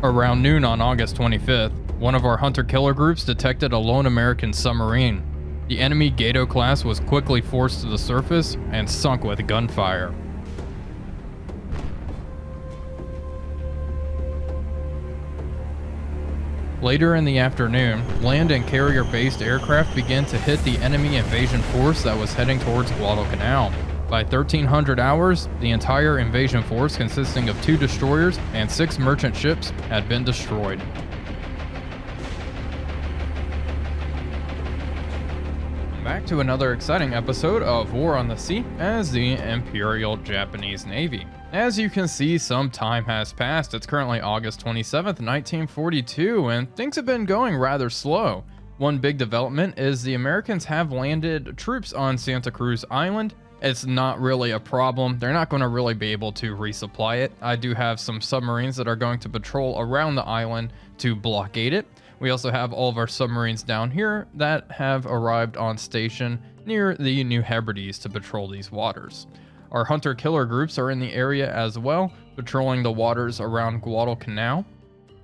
Around noon on August 25th, one of our hunter-killer groups detected a lone American submarine. The enemy Gato class was quickly forced to the surface and sunk with gunfire. Later in the afternoon, land and carrier-based aircraft began to hit the enemy invasion force that was heading towards Guadalcanal. By 1300 hours, the entire invasion force, consisting of 2 destroyers and 6 merchant ships, had been destroyed. Back to another exciting episode of War on the Sea as the Imperial Japanese Navy. As you can see, some time has passed. It's currently August 27th, 1942, and things have been going rather slow. One big development is the Americans have landed troops on Santa Cruz Island. It's not really a problem. They're not going to really be able to resupply it. I do have some submarines that are going to patrol around the island to blockade it. We also have all of our submarines down here that have arrived on station near the New Hebrides to patrol these waters. Our hunter-killer groups are in the area as well, patrolling the waters around Guadalcanal.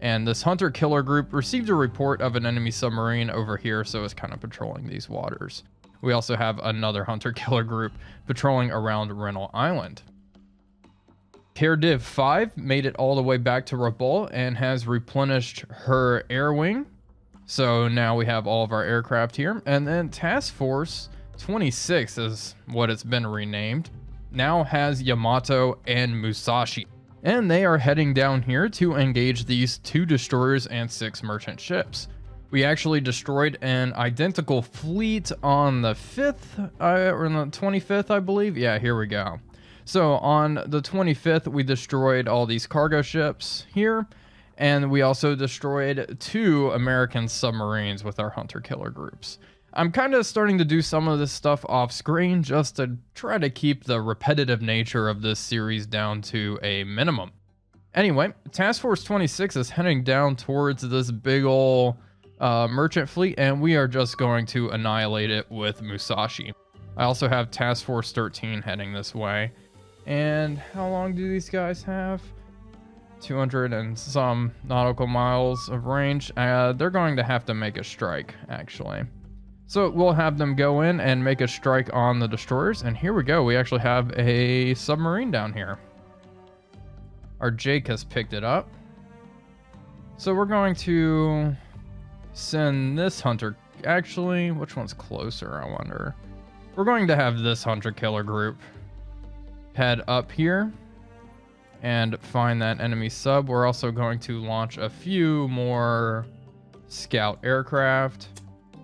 And this hunter-killer group received a report of an enemy submarine over here, so it's kind of patrolling these waters. We also have another hunter-killer group patrolling around Rennell Island. Care Div 5 made it all the way back to Rabaul and has replenished her air wing. So now we have all of our aircraft here. And then Task Force 26 is what it's been renamed. Now has Yamato and Musashi. And they are heading down here to engage these 2 destroyers and 6 merchant ships. We actually destroyed an identical fleet on the 5th, or on the 25th, I believe. Yeah, here we go. So on the 25th, we destroyed all these cargo ships here, and we also destroyed 2 American submarines with our hunter-killer groups. I'm kind of starting to do some of this stuff off screen just to try to keep the repetitive nature of this series down to a minimum. Anyway, Task Force 26 is heading down towards this big ol' merchant fleet, and we are just going to annihilate it with Musashi. I also have Task Force 13 heading this way. And how long do these guys have? 200 and some nautical miles of range. They're going to have to make a strike, actually. So we'll have them go in and make a strike on the destroyers. And here we go. We actually have a submarine down here. Our Jake has picked it up. So we're going to send this hunter. Actually, which one's closer, I wonder? We're going to have this hunter-killer group head up here and find that enemy sub. We're also going to launch a few more scout aircraft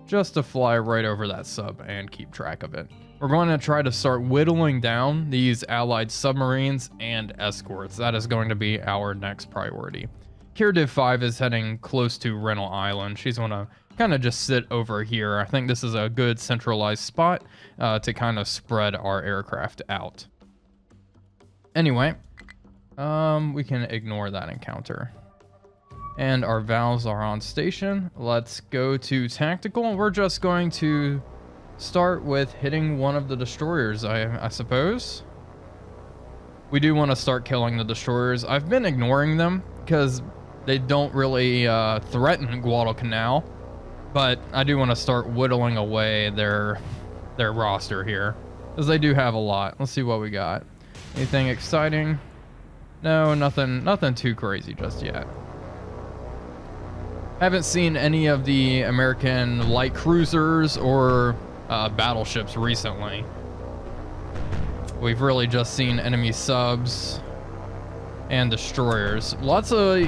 just to fly right over that sub and keep track of it. We're going to try to start whittling down these allied submarines and escorts. That is going to be our next priority. Care Div 5 is heading close to Rennell Island. She's going to kind of just sit over here. I think this is a good centralized spot to kind of spread our aircraft out. Anyway, we can ignore that encounter. And our valves are on station. Let's go to tactical. We're just going to start with hitting one of the destroyers, I suppose. We do want to start killing the destroyers. I've been ignoring them because they don't really threaten Guadalcanal, but I do want to start whittling away their roster here, because they do have a lot. Let's see what we got. Anything exciting? No, nothing too crazy just yet. Haven't seen any of the American light cruisers or battleships recently. We've really just seen enemy subs and destroyers. Lots of,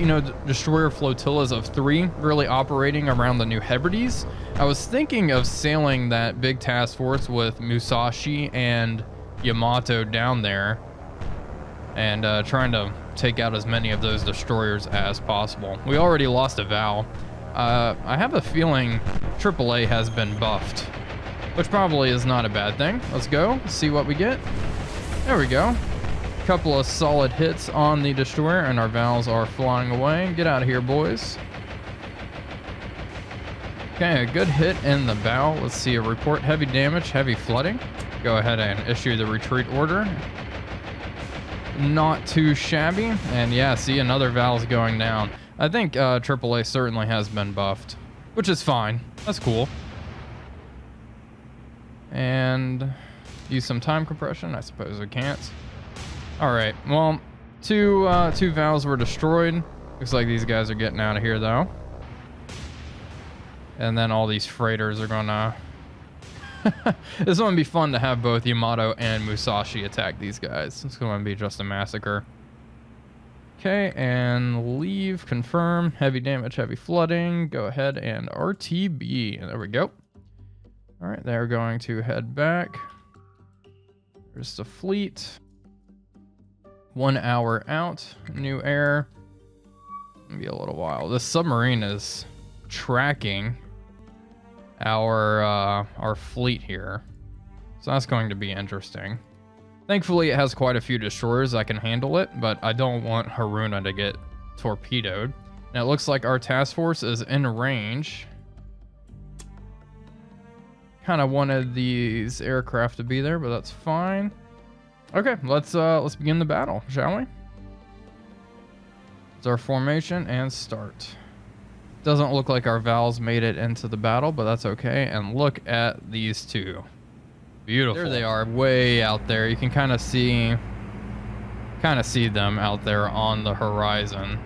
destroyer flotillas of 3 really operating around the New Hebrides. I was thinking of sailing that big task force with Musashi and Yamato down there and trying to take out as many of those destroyers as possible. We already lost a Val. I have a feeling AAA has been buffed, which probably is not a bad thing. Let's go, see what we get. There we go. Couple of solid hits on the destroyer, and our Vals are flying away. Get out of here, boys. Okay, a good hit in the bow. Let's see a report. Heavy damage, heavy flooding. Go ahead and issue the retreat order. Not too shabby. And yeah, see, another Val's going down. I think AAA certainly has been buffed, which is fine. That's cool. And use some time compression. I suppose we can't. All right. Well, two valves were destroyed. Looks like these guys are getting out of here though. And then all these freighters are gonna. This is gonna be fun to have both Yamato and Musashi attack these guys. It's gonna be just a massacre. Okay, and leave, confirm, heavy damage, heavy flooding. Go ahead and RTB. There we go. All right, they're going to head back. There's the fleet. 1 hour out, new air. It'll be a little while. This submarine is tracking our fleet here, so that's going to be interesting. Thankfully, it has quite a few destroyers that can handle it, but I don't want Haruna to get torpedoed. And it looks like our task force is in range. Kind of wanted these aircraft to be there, but that's fine. Okay, let's begin the battle, shall we? It's our formation and start. Doesn't look like our Vals made it into the battle, but that's okay. And look at these two. Beautiful. There they are, way out there. You can kind of see them out there on the horizon,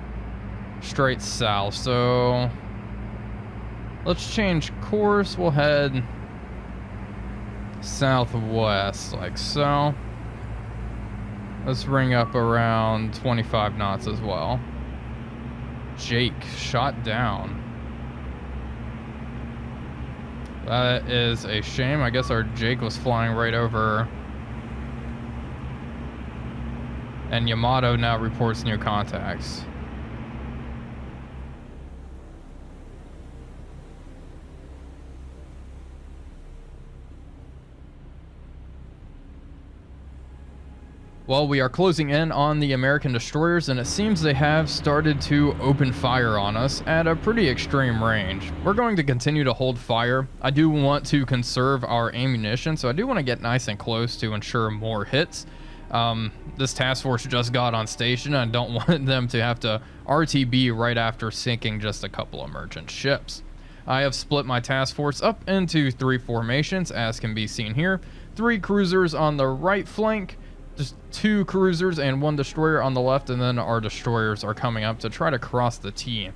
straight south. So let's change course. We'll head southwest, like so. Let's bring up around 25 knots as well. Jake shot down. That is a shame. I guess our Jake was flying right over. And Yamato now reports new contacts. Well, we are closing in on the American destroyers, and it seems they have started to open fire on us at a pretty extreme range. We're going to continue to hold fire. I do want to conserve our ammunition, so I do want to get nice and close to ensure more hits. This task force just got on station, and I don't want them to have to RTB right after sinking just a couple of merchant ships. I have split my task force up into 3 formations, as can be seen here. 3 cruisers on the right flank, just 2 cruisers and 1 destroyer on the left, and then our destroyers are coming up to try to cross the T.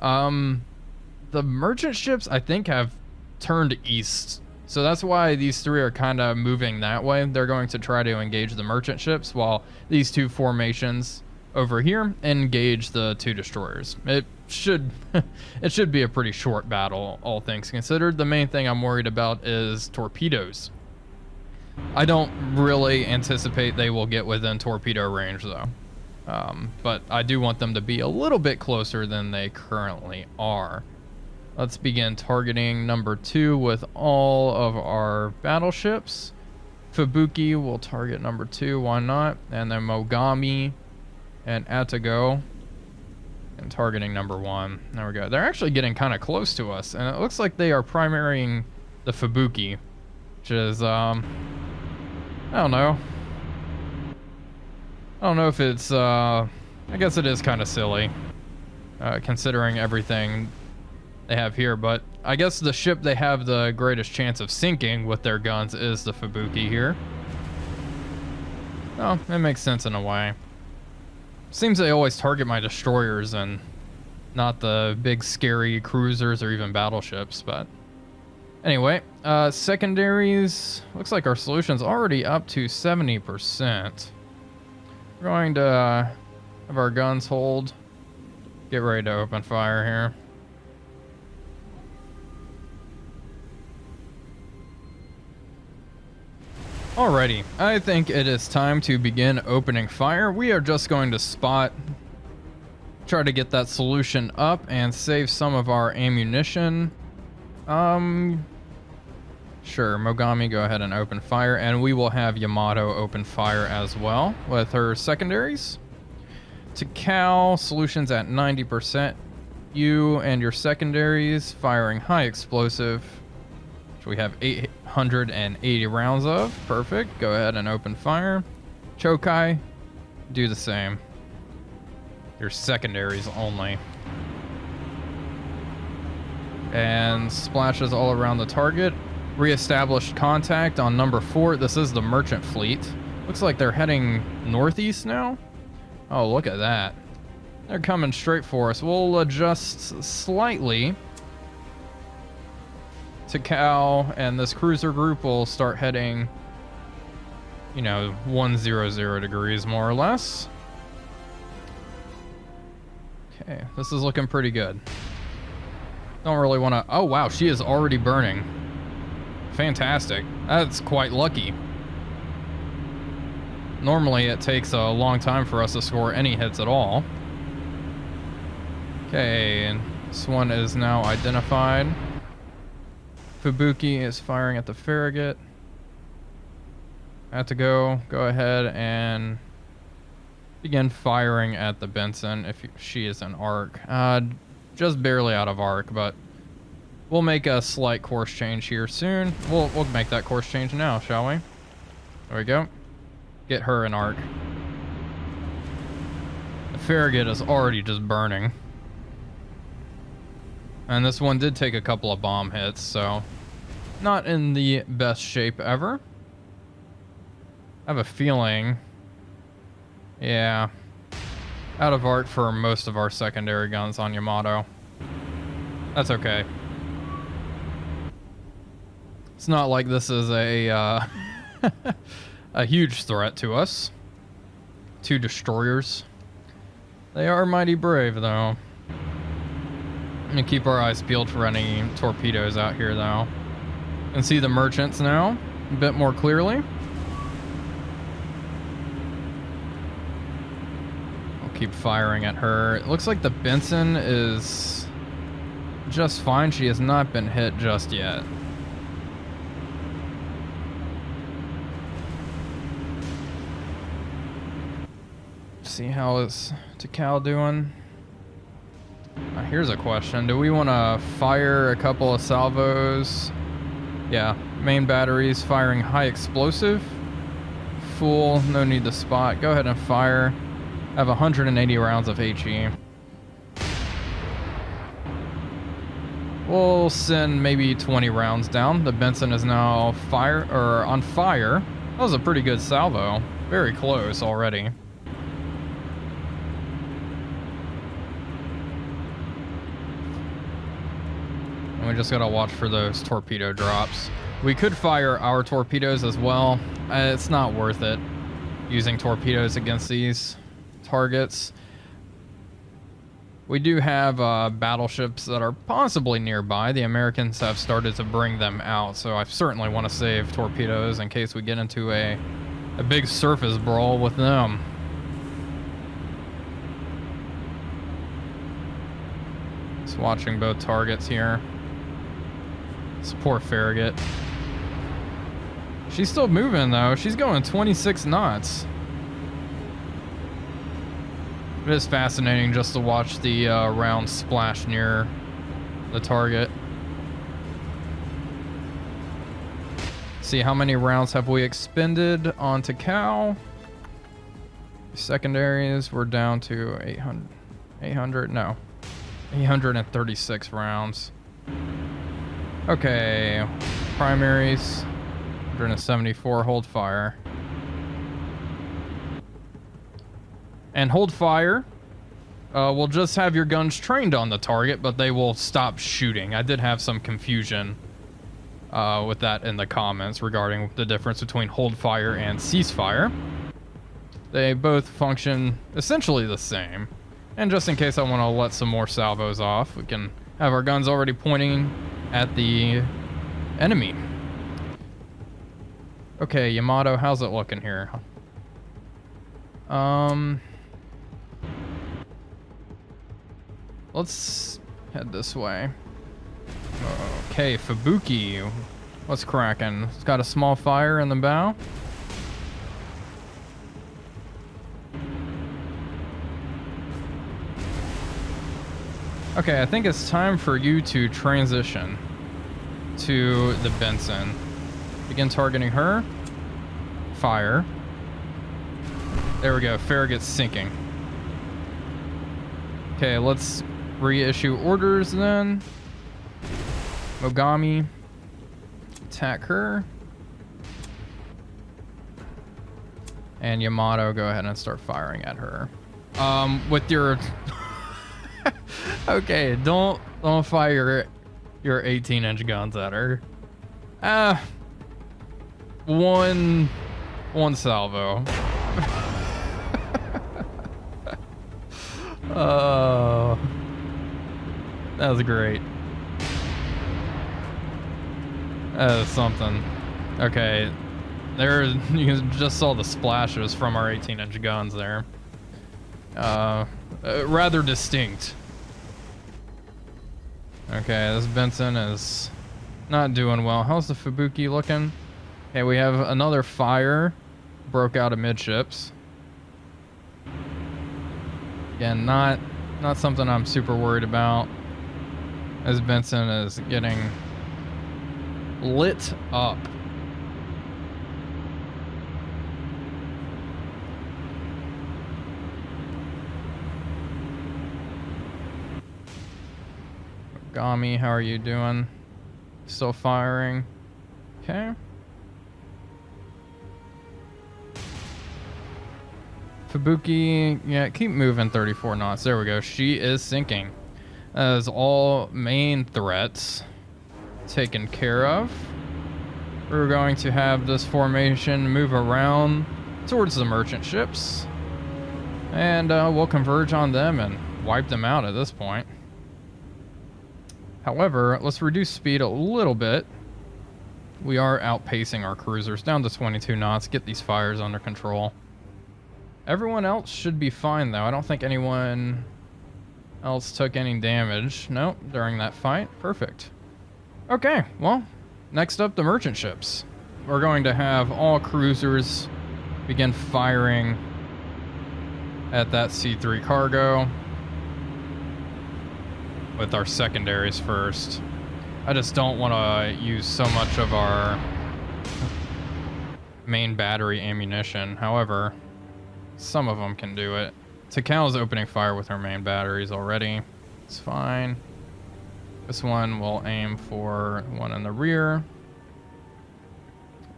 The merchant ships, I think, have turned east, so that's why these 3 are kind of moving that way. They're going to try to engage the merchant ships, while these 2 formations over here engage the 2 destroyers. It should be a pretty short battle, all things considered. The main thing I'm worried about is torpedoes. I don't really anticipate they will get within torpedo range though, but I do want them to be a little bit closer than they currently are. Let's begin targeting number 2 with all of our battleships. Fubuki will target number 2, why not? And then Mogami and Atago and targeting number 1. There we go. They're actually getting kind of close to us, and it looks like they are primarying the Fubuki, which is I don't know. I don't know if it's I guess it is kind of silly considering everything they have here, but I guess the ship they have the greatest chance of sinking with their guns is the Fubuki here. Oh, it makes sense in a way. Seems they always target my destroyers and not the big scary cruisers or even battleships, but anyway, secondaries, looks like our solution's already up to 70%. We're going to have our guns hold. Get ready to open fire here. Alrighty, I think it is time to begin opening fire. We are just going to spot, try to get that solution up and save some of our ammunition. Sure, Mogami, go ahead and open fire, and we will have Yamato open fire as well with her secondaries. Takao, solutions at 90%. You and your secondaries firing high explosive, which we have 880 rounds of. Perfect. Go ahead and open fire. Chokai, do the same. Your secondaries only. And splashes all around the target. Reestablished contact on number 4. This is the merchant fleet. Looks like they're heading northeast now. Oh, look at that. They're coming straight for us. We'll adjust slightly to Cal, and this cruiser group will start heading, you know, 100 degrees more or less. Okay, this is looking pretty good. Don't really want to... Oh, wow, she is already burning. Fantastic. That's quite lucky. Normally, it takes a long time for us to score any hits at all. Okay, and this one is now identified. Fubuki is firing at the Farragut. I have to go ahead and begin firing at the Benson if she is an arc. Just barely out of arc, but we'll make a slight course change here soon. We'll make that course change now, shall we? There we go. Get her an arc. The Farragut is already just burning. And this one did take a couple of bomb hits, so not in the best shape ever. I have a feeling, yeah, out of arc for most of our secondary guns on Yamato. That's okay. It's not like this is a a huge threat to us. 2 destroyers. They are mighty brave, though. I'm gonna keep our eyes peeled for any torpedoes out here, though. You can see the merchants now a bit more clearly. Keep firing at her. It looks like the Benson is just fine. She has not been hit just yet. See how is Tikal doing? Here's a question. Do we want to fire a couple of salvos? Yeah, main batteries firing high explosive. Full, no need to spot. Go ahead and fire. I have 180 rounds of HE. We'll send maybe 20 rounds down. The Benson is now on fire. That was a pretty good salvo. Very close already. And we just gotta watch for those torpedo drops. We could fire our torpedoes as well. It's not worth it using torpedoes against these targets. We do have battleships that are possibly nearby. The Americans have started to bring them out, so I certainly want to save torpedoes in case we get into a big surface brawl with them. Just watching both targets here. This poor Farragut. She's still moving though. She's going 26 knots. It is fascinating just to watch the round splash near the target. See how many rounds have we expended onto Cal. Secondaries, we're down to 836 rounds. Okay, primaries, 174, hold fire. And hold fire. We'll just have your guns trained on the target, but they will stop shooting. I did have some confusion with that in the comments regarding the difference between hold fire and cease fire. They both function essentially the same. And just in case I want to let some more salvos off, we can have our guns already pointing at the enemy. Okay, Yamato, how's it looking here? Let's head this way. Okay, Fubuki, what's cracking? It's got a small fire in the bow. Okay, I think it's time for you to transition to the Benson. Begin targeting her. Fire. There we go, Farragut's sinking. Okay, let's reissue orders then. Mogami, attack her. And Yamato, go ahead and start firing at her. With your... Okay, don't fire your 18-inch guns at her. One salvo. Oh, that was great. That is something. Okay, there you just saw the splashes from our 18-inch guns there. Rather distinct. Okay, this Benson is not doing well. How's the Fubuki looking? Okay, we have another fire broke out amidships. Again, not something I'm super worried about, as Benson is getting lit up. Gami, how are you doing? Still firing. Okay. Fubuki, yeah, keep moving 34 knots. There we go. She is sinking. That is all main threats taken care of. We're going to have this formation move around towards the merchant ships. And we'll converge on them and wipe them out at this point. However, let's reduce speed a little bit. We are outpacing our cruisers down to 22 knots. Get these fires under control. Everyone else should be fine, though. I don't think anyone else took any damage. Nope, during that fight. Perfect. Okay, well, next up, the merchant ships. We're going to have all cruisers begin firing at that C3 cargo with our secondaries first. I just don't want to use so much of our main battery ammunition. However, some of them can do it. Takal's opening fire with her main batteries already. It's fine. This one will aim for one in the rear.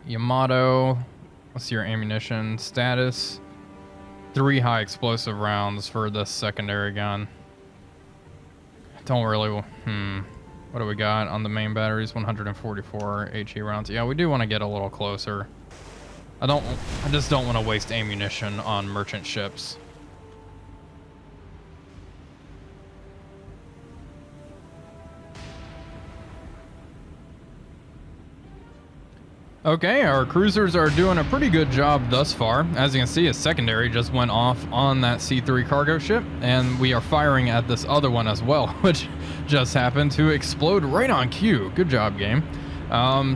Yamato, what's your ammunition status? 3 high explosive rounds for this secondary gun. Don't really, what do we got on the main batteries? 144 HE rounds. Yeah, we do want to get a little closer. I just don't want to waste ammunition on merchant ships. Okay, our cruisers are doing a pretty good job thus far. As you can see, a secondary just went off on that C3 cargo ship, and we are firing at this other one as well, which just happened to explode right on cue. Good job, game.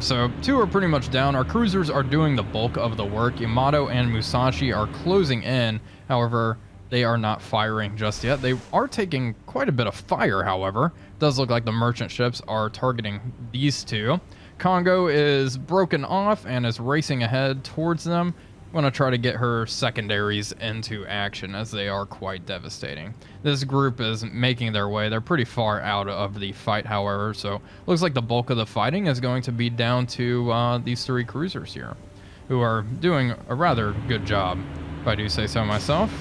So 2 are pretty much down. Our cruisers are doing the bulk of the work. Yamato and Musashi are closing in. However, they are not firing just yet. They are taking quite a bit of fire, however. It does look like the merchant ships are targeting these 2. Congo is broken off and is racing ahead towards them. I'm going to try to get her secondaries into action, as they are quite devastating. This group is making their way. They're pretty far out of the fight, however, so looks like the bulk of the fighting is going to be down to these 3 cruisers here, who are doing a rather good job, if I do say so myself.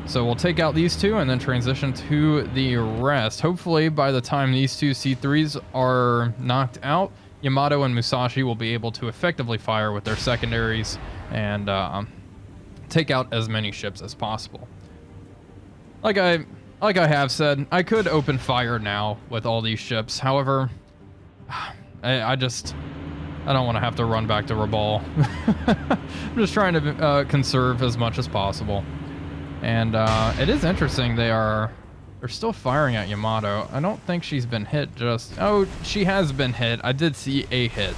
So we'll take out these 2 and then transition to the rest. Hopefully by the time these 2 C3s are knocked out, Yamato and Musashi will be able to effectively fire with their secondaries and take out as many ships as possible. Like I have said, I could open fire now with all these ships. However, I don't want to have to run back to Rabaul. I'm just trying to conserve as much as possible. And it is interesting, they're still firing at Yamato. I don't think she's been hit just... Oh, she has been hit. I did see a hit.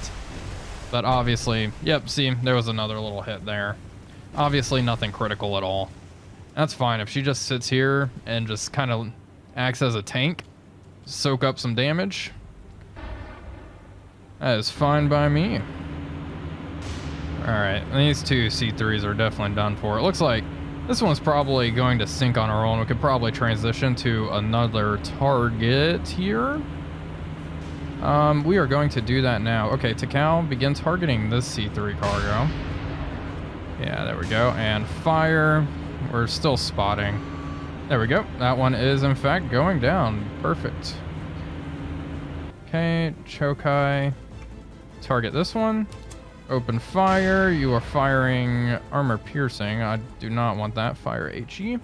But obviously, yep, see, there was another little hit there. Obviously nothing critical at all. That's fine. If she just sits here and just kind of acts as a tank, soak up some damage, that is fine by me. Alright, these 2 C3s are definitely done for. It looks like This one's probably going to sink on our own. We could probably transition to another target here. We are going to do that now. Okay, Takao, begin targeting this C3 cargo. Yeah, there we go. And fire. We're still spotting. There we go. That one is, in fact, going down. Perfect. Okay, Chokai. Target this one. Open fire. You are firing armor piercing. I do not want that. Fire HE.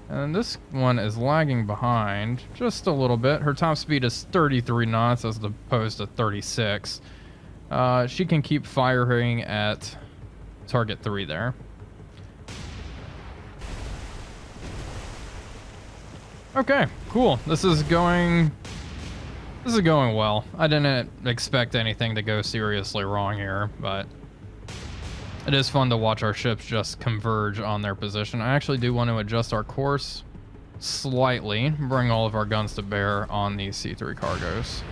And this one is lagging behind just a little bit. Her top speed is 33 knots as opposed to 36. She can keep firing at target 3 there. Okay, cool. This is going well. I didn't expect anything to go seriously wrong here, but it is fun to watch our ships just converge on their position. I actually do want to adjust our course slightly, bring all of our guns to bear on these C3 cargoes.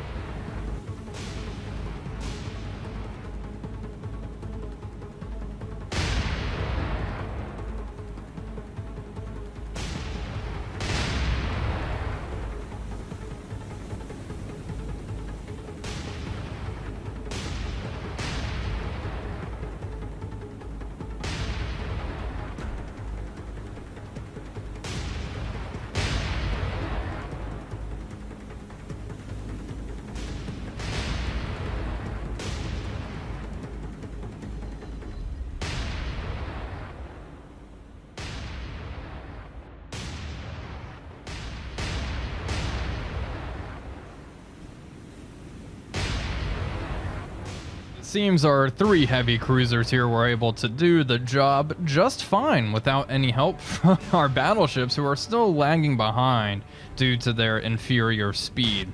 Seems our 3 heavy cruisers here were able to do the job just fine without any help from our battleships, who are still lagging behind due to their inferior speed.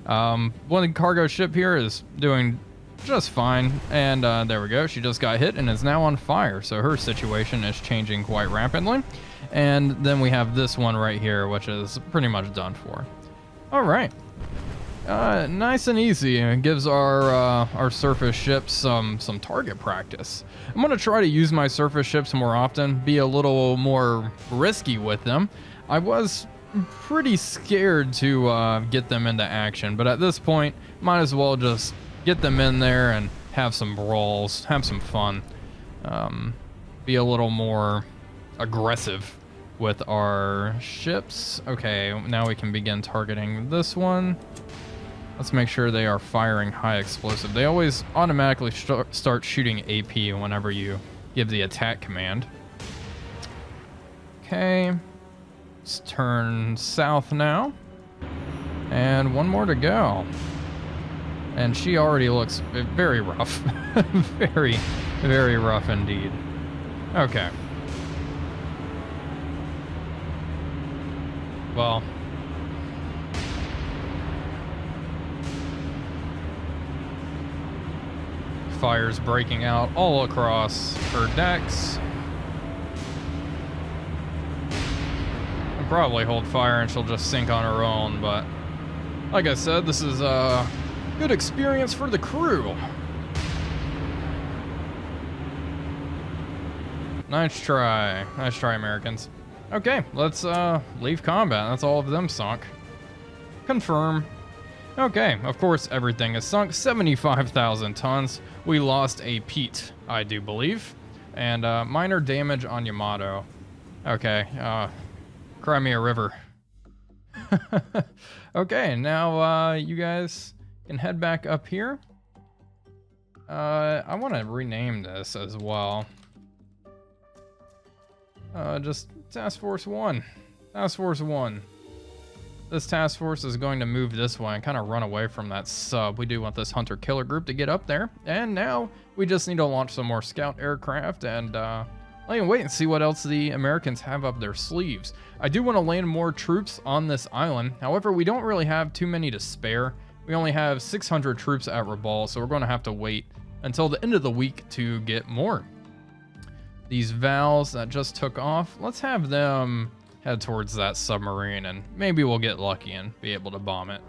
One cargo ship here is doing just fine, and there we go. She just got hit and is now on fire, so her situation is changing quite rapidly. And then we have this one right here, which is pretty much done for. All right. Nice and easy. It gives our surface ships some target practice. I'm gonna try to use my surface ships more often, be a little more risky with them. I was pretty scared to get them into action, but at this point, might as well just get them in there and have some brawls, have some fun, be a little more aggressive with our ships. Okay, now we can begin targeting this one. Let's make sure they are firing high explosive. They always automatically start shooting AP whenever you give the attack command. Okay, let's turn south now. And one more to go. And she already looks very rough. Very, very rough indeed. Okay. Well, fire's breaking out all across her decks. I'll probably hold fire and she'll just sink on her own, but like I said, this is a good experience for the crew. Nice try, Americans. Okay, let's leave combat. That's all of them sunk. Confirm. Okay, of course everything is sunk. 75,000 tons. We lost a Pete, I do believe. And minor damage on Yamato. Okay, cry me a river. Okay, now you guys can head back up here. I want to rename this as well. Just Task Force 1. Task Force 1. This task force is going to move this way and kind of run away from that sub. We do want this hunter-killer group to get up there. And now we just need to launch some more scout aircraft and wait and see what else the Americans have up their sleeves. I do want to land more troops on this island. However, we don't really have too many to spare. We only have 600 troops at Rabaul, so we're going to have to wait until the end of the week to get more. These Vals that just took off, let's have them head towards that submarine and maybe we'll get lucky and be able to bomb it.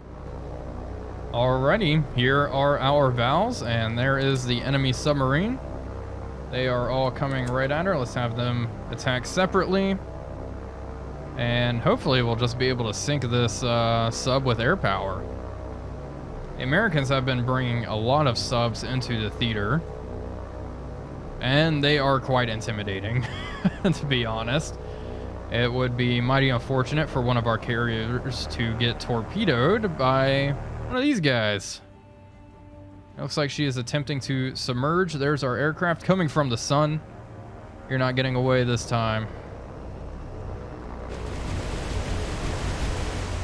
Alrighty, here are our Vals and there is the enemy submarine. They are all coming right at her. Let's have them attack separately. And hopefully we'll just be able to sink this sub with air power. The Americans have been bringing a lot of subs into the theater. And they are quite intimidating, to be honest. It would be mighty unfortunate for one of our carriers to get torpedoed by one of these guys. It looks like she is attempting to submerge. There's our aircraft coming from the sun. You're not getting away this time.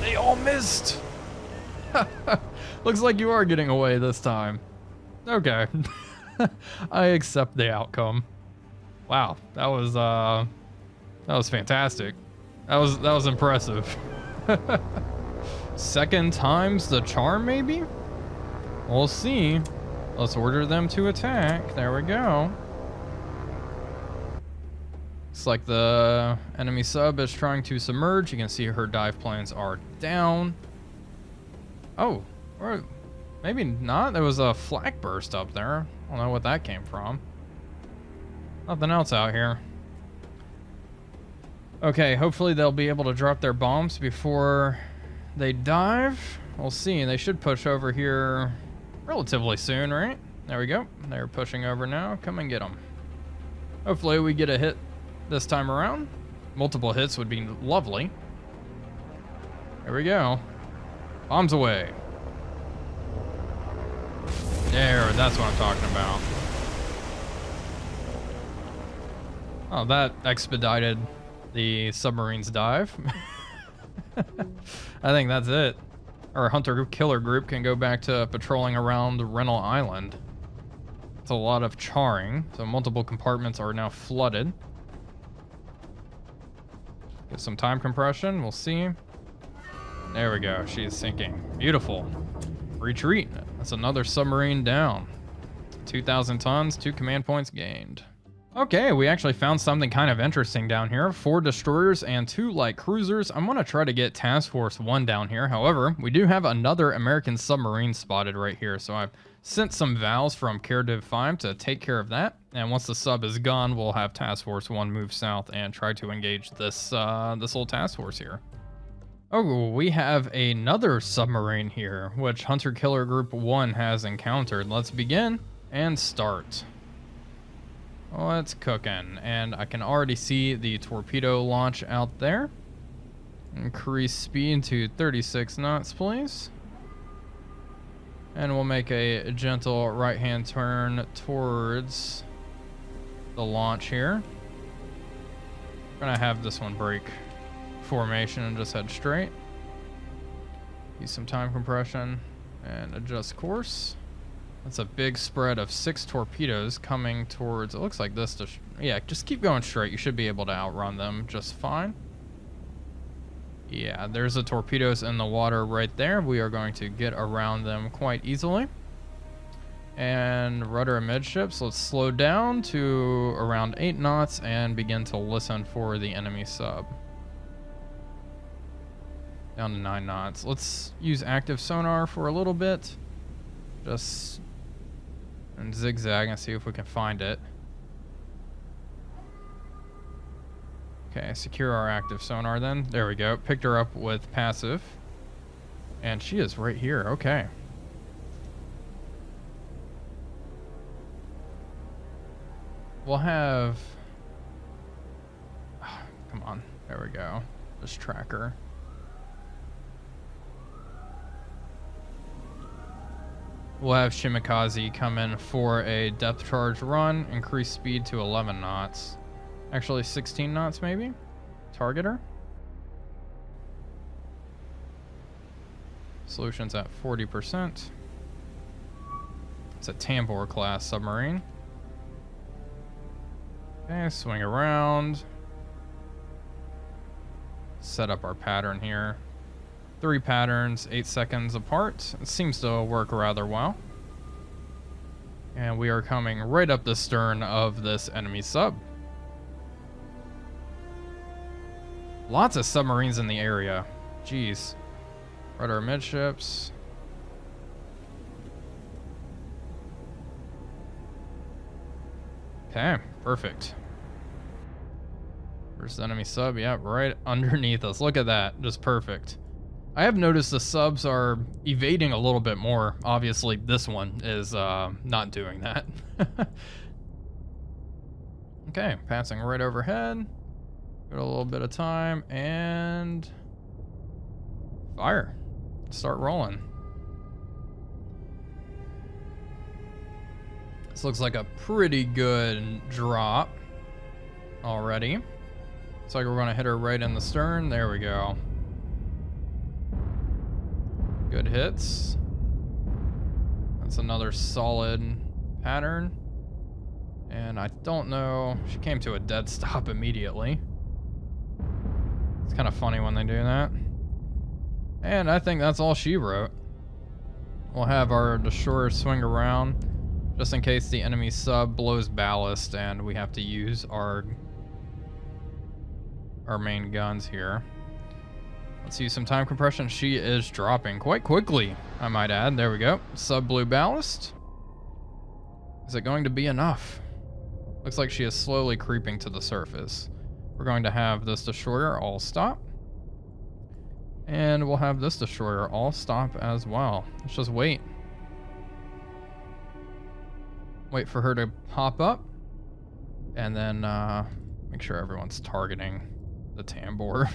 They all missed. Looks like you are getting away this time. Okay. I accept the outcome. Wow, that was fantastic. That was impressive. Second time's the charm, maybe? We'll see. Let's order them to attack. There we go. Looks like the enemy sub is trying to submerge. You can see her dive planes are down. Oh, or maybe not. There was a flak burst up there. I don't know what that came from. Nothing else out here. Okay, hopefully they'll be able to drop their bombs before they dive. We'll see. They should push over here relatively soon, right? There we go. They're pushing over now. Come and get them. Hopefully we get a hit this time around. Multiple hits would be lovely. There we go. Bombs away. There, that's what I'm talking about. Oh, that expedited the submarine's dive. I think that's it. Our hunter-killer group can go back to patrolling around Renal Island. It's a lot of charring, so multiple compartments are now flooded. Get some time compression, we'll see. There we go, she's sinking. Beautiful. Retreat. That's another submarine down. 2,000 tons, 2 command points gained. Okay, we actually found something kind of interesting down here. 4 destroyers and 2 light cruisers. I'm gonna try to get Task Force 1 down here. However, we do have another American submarine spotted right here. So I've sent some Vals from Div 5 to take care of that. And once the sub is gone, we'll have Task Force 1 move south and try to engage this little task force here. Oh, we have another submarine here, which Hunter Killer Group 1 has encountered. Let's begin and start. Well, it's cooking, and I can already see the torpedo launch out there. Increase speed to 36 knots, please. And we'll make a gentle right-hand turn towards the launch here. We're gonna have this one break formation and just head straight. Use some time compression and adjust course. That's a big spread of 6 torpedoes coming towards, it looks like this. Yeah, just keep going straight. You should be able to outrun them just fine. Yeah, there's the torpedoes in the water right there. We are going to get around them quite easily. And rudder amidships, let's slow down to around 8 knots and begin to listen for the enemy sub. Down to 9 knots. Let's use active sonar for a little bit. Just and zigzag and see if we can find it. Okay, secure our active sonar then. There we go. Picked her up with passive. And she is right here. Okay. We'll have... Oh, come on. There we go. Just track her. We'll have Shimikaze come in for a depth charge run. Increase speed to 11 knots. Actually 16 knots maybe? Target her. Solution's at 40%. It's a Tambor class submarine. Okay, swing around. Set up our pattern here. 3 patterns, 8 seconds apart. It seems to work rather well. And we are coming right up the stern of this enemy sub. Lots of submarines in the area. Jeez. Rudder midships. Okay, perfect. Where's the enemy sub? Yeah, right underneath us. Look at that. Just perfect. I have noticed the subs are evading a little bit more. Obviously, this one is not doing that. Okay, passing right overhead. Got a little bit of time and fire. Start rolling. This looks like a pretty good drop already. Looks like we're gonna hit her right in the stern. There we go. Good hits. That's another solid pattern. And I don't know, she came to a dead stop immediately. It's kind of funny when they do that. And I think that's all she wrote. We'll have our destroyer swing around just in case the enemy sub blows ballast and we have to use our main guns here. Let's use some time compression. She is dropping quite quickly, I might add. There we go. Sub blew ballast. Is it going to be enough? Looks like she is slowly creeping to the surface. We're going to have this destroyer all stop. And we'll have this destroyer all stop as well. Let's just wait. Wait for her to pop up. And then make sure everyone's targeting the Tambor.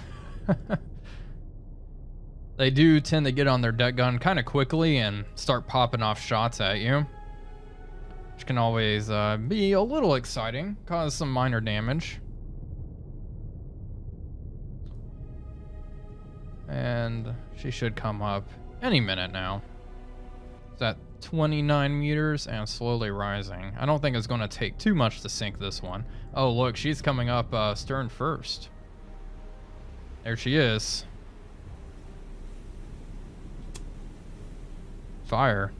They do tend to get on their deck gun kind of quickly and start popping off shots at you, which can always be a little exciting, cause some minor damage. And she should come up any minute now. It's at 29 meters and slowly rising. I don't think it's going to take too much to sink this one. Oh, look, she's coming up stern first. There she is. Fire.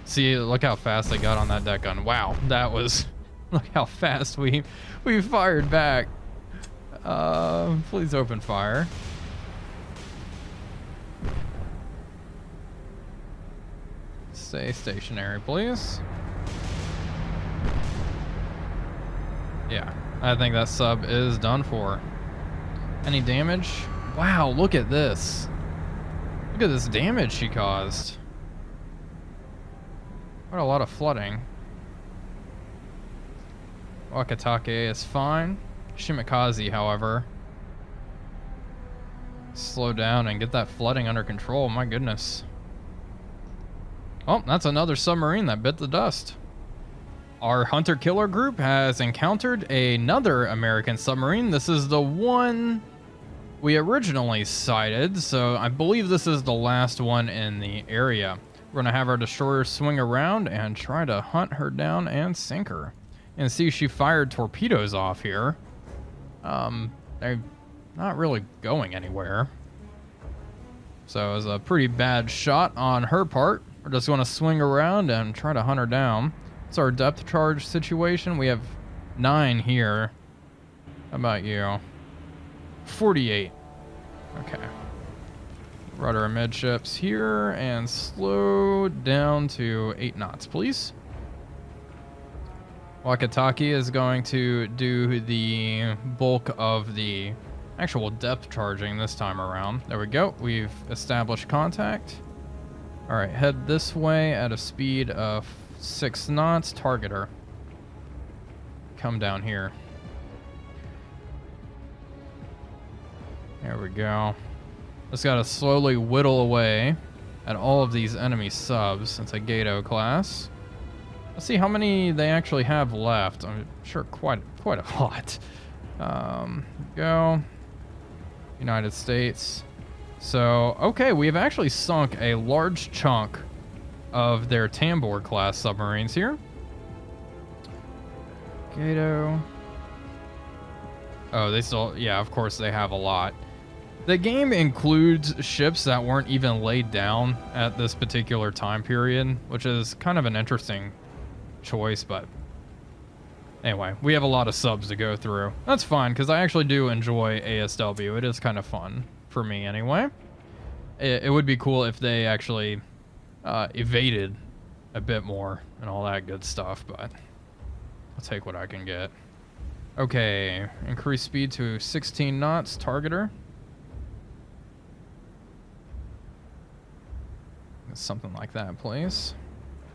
See, look how fast they got on that deck gun. Wow, that was... Look how fast we fired back. Please open fire. Stay stationary, please. Yeah, I think that sub is done for. Any damage? Wow, look at this. Look at this damage she caused. What a lot of flooding. Wakatake is fine. Shimikaze, however. Slow down and get that flooding under control. My goodness. Oh, that's another submarine that bit the dust. Our hunter-killer group has encountered another American submarine. This is the one we originally sighted, so I believe this is the last one in the area. We're going to have our destroyer swing around and try to hunt her down and sink her. And see, she fired torpedoes off here. They're not really going anywhere. So it was a pretty bad shot on her part. We're just going to swing around and try to hunt her down. It's our depth charge situation. We have 9 here. How about you? 48. Okay. Rudder amidships here and slow down to 8 knots, please. Wakatake is going to do the bulk of the actual depth charging this time around. There we go. We've established contact. All right, head this way at a speed of 6 knots. Target her. Come down here. There we go. Just gotta slowly whittle away at all of these enemy subs. It's a Gato class. Let's see how many they actually have left. I'm sure quite a lot. Go. United States. So, okay, we've actually sunk a large chunk of their Tambor class submarines here. Gato. Oh, they still, yeah, of course they have a lot. The game includes ships that weren't even laid down at this particular time period, which is kind of an interesting choice, but anyway, we have a lot of subs to go through. That's fine, because I actually do enjoy ASW. It is kind of fun for me anyway. It would be cool if they actually evaded a bit more and all that good stuff, but I'll take what I can get. Okay, increase speed to 16 knots, targeter. Something like that, please.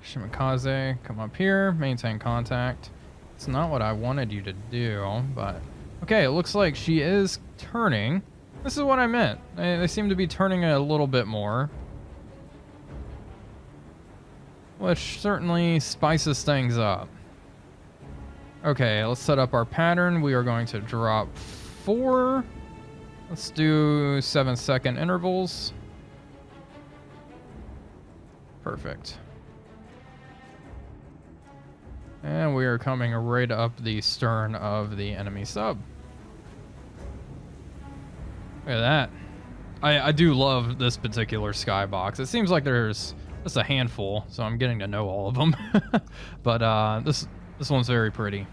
Shimikaze, come up here, maintain contact. It's not what I wanted you to do, but... Okay, it looks like she is turning. This is what I meant. They seem to be turning a little bit more. Which certainly spices things up. Okay, let's set up our pattern. We are going to drop 4. Let's do 7-second intervals. Perfect. And we are coming right up the stern of the enemy sub. Look at that. I do love this particular skybox. It seems like there's just a handful, so I'm getting to know all of them. But this one's very pretty.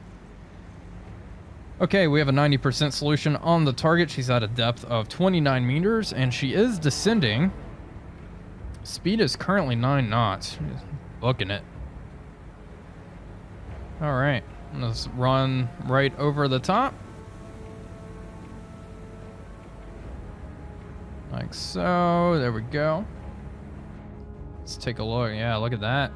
Okay, we have a 90% solution on the target. She's at a depth of 29 meters, and she is descending. Speed is currently 9 knots. Booking it. All right, let's run right over the top. Like so. There we go. Let's take a look. Yeah, look at that.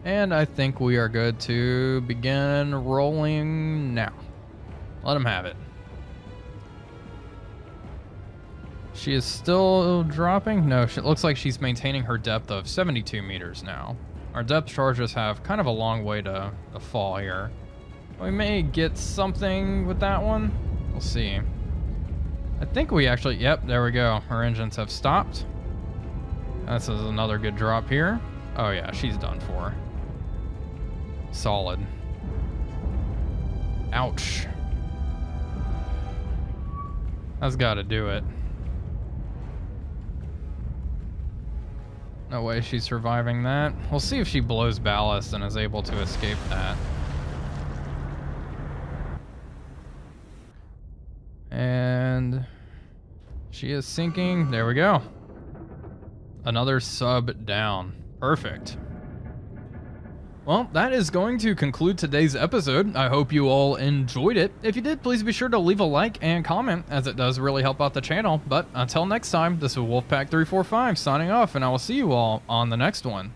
And I think we are good to begin rolling now. Let him have it. She is still dropping? No, it looks like she's maintaining her depth of 72 meters now. Our depth charges have kind of a long way to fall here. We may get something with that one. We'll see. I think we actually... Yep, there we go. Her engines have stopped. This is another good drop here. Oh yeah, she's done for. Solid. Ouch. That's got to do it. No way she's surviving that. We'll see if she blows ballast and is able to escape that. And she is sinking. There we go. Another sub down. Perfect. Well, that is going to conclude today's episode. I hope you all enjoyed it. If you did, please be sure to leave a like and comment, as it does really help out the channel. But until next time, this is Wolfpack345 signing off, and I will see you all on the next one.